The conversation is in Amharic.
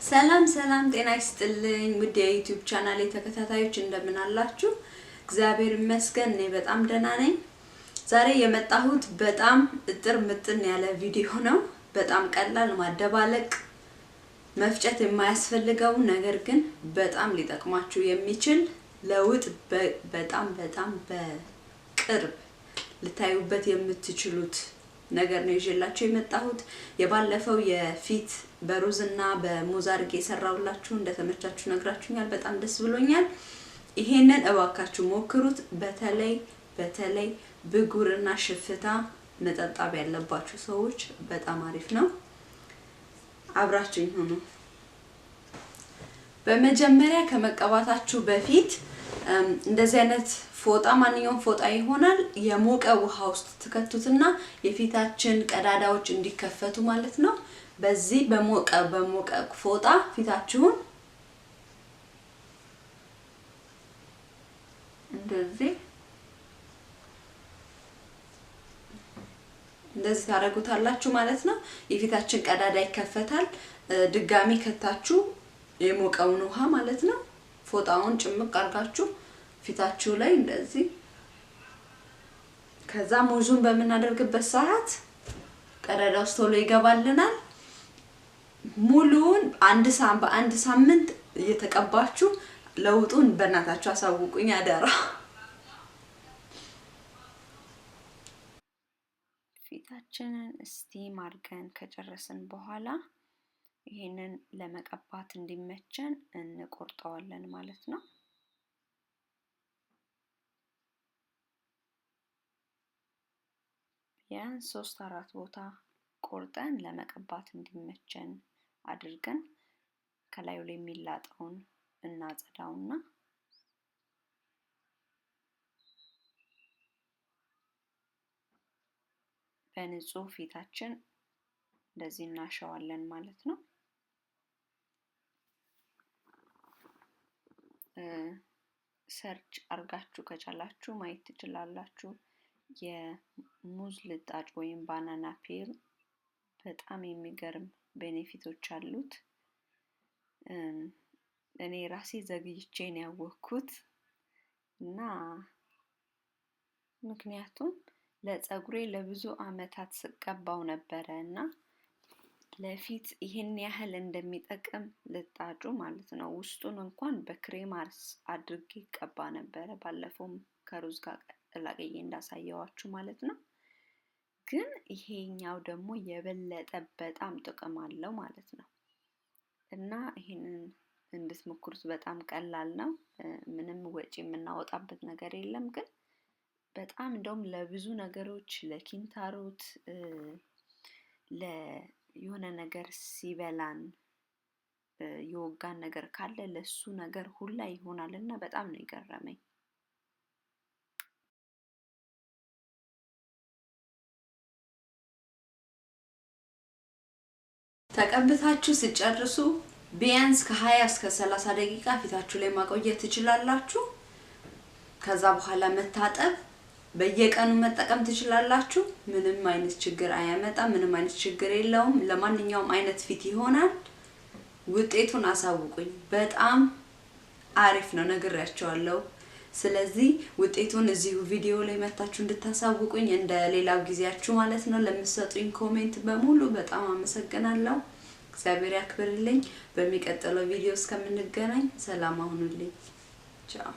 ሰላም ጤና ይስጥልኝ ውድ የዩቲዩብ ቻናሌ ተከታታዮች እንደምን አላችሁ? እግዚአብሔር ይመስገን እኔ በጣም ደህና ነኝ። ዛሬ የመጣሁት በጣም እጥር ምጥን ያለ ቪዲዮ ነው። በጣም ቀላል ማደባለቅ መፍጨት የማያስፈልገው ነገር ግን በጣም ሊጠቅማችሁ የሚችል ለውጥ በጣም በቅርብ ልታዩበት የምትችሉት ነገር ነው ይዤላችሁ የመጣሁት። የባለፈው የፊት በሩዝና በሙዝ አድርጌ ሰራውላችሁ እንደተመቻችሁ ነግራችሁኛል። በጣም ደስ ብሎኛል። ይሄንን እባካችሁ ሞክሩት። በተለይ ብጉርና ሽፍታ መጠጣብ ያለባችሁ ሰዎች በጣም አሪፍ ነው። አብራችሁኝ ሁኑ። በመጀመሪያ ከመቀባታችሁ በፊት እንደዚህ አይነት ፎጣ ማንኛውም ፎጣ ይሆናል የሞቀ ውሃ ውስጥ ትከቱትና የፊታችን ቀዳዳዎች እንዲከፈቱ ማለት ነው። በዚህ በሞቀ ፎጣ ፊታችሁን እንደዚህ ታደርጉታላችሁ ማለት ነው። የፊታችን ቀዳዳ ይከፈታል። ድጋሚ ከታችሁ የሞቀውን ውሃ ማለት ነው ፎጣውን ጭምቅ አርጋችሁ ፊታችሁ ላይ እንደዚህ ከዛ ሙዙን በመናደርግበት ሰዓት ቀዳዳው ቶሎ ይገባልናል። ሙሉውን በአንድ ሳምንት እየተቀባችሁ ለውጡን በእናታችሁ አሳውቁኝ አደራ። ፊታችንን ስቲም አድርገን ከጨረስን በኋላ ይሄንን ለመቀባት እንዲመቸን እንቆርጠዋለን ማለት ነው። ቢያንስ 3-4 ቦታ ቆርጠን ለመቀባት እንዲመቸን አድርገን ከላዩ ላይ የሚላጠውን እናጸዳውና በንጹህ ፊታችን እንደዚህ እናሸዋለን ማለት ነው። ሰርች አርጋችሁ ከቻላችሁ ማየት ትችላላችሁ። የሙዝ ልጣጭ ወይም ባናና ፒል በጣም የሚገርም ቤኔፊቶች አሉት። እኔ ራሴ ዘግይቼ ነው ያወቅኩት እና ምክንያቱም ለፀጉሬ ለብዙ አመታት ስቀባው ነበርና ለፊት ይሄን ያህል እንደሚጠቅም ልጣጩ ማለት ነው። ውስጡን እንኳን በክሬም አድርጌ ቀባ ነበር ባለፈው ከሩዝ ጋር ቀላቅዬ እንዳሳየዋችሁ ማለት ነው። ግን ይሄኛው ደግሞ የበለጠ በጣም ጥቅም አለው ማለት ነው እና ይሄንን እንድትሞክሩት በጣም ቀላል ነው። ምንም ወጪ የምናወጣበት ነገር የለም። ግን በጣም እንደውም ለብዙ ነገሮች ለኪንታሮት የሆነ ነገር ሲበላን የወጋን ነገር ካለ ለሱ ነገር ሁላ ይሆናልና በጣም ነው የገረመኝ። ተቀብታችሁ ሲጨርሱ ቢያንስ ከ20 እስከ 30 ደቂቃ ፊታችሁ ላይ ማቆየት ትችላላችሁ። ከዛ በኋላ መታጠብ በየቀኑ መጠቀም ትችላላችሁ። ምንም አይነት ችግር አያመጣም። ምንም አይነት ችግር የለውም። ለማንኛውም አይነት ፊት ይሆናል። ውጤቱን አሳውቁኝ። በጣም አሪፍ ነው ነግሬያችኋለሁ። ስለዚህ ውጤቱን እዚሁ ቪዲዮ ላይ መታችሁ እንድታሳውቁኝ እንደ ሌላው ጊዜያችሁ ማለት ነው ለምትሰጡኝ ኮሜንት በሙሉ በጣም አመሰግናለሁ። እግዚአብሔር ያክብርልኝ። በሚቀጥለው ቪዲዮ እስከምንገናኝ ሰላም ሁኑልኝ። ቻው።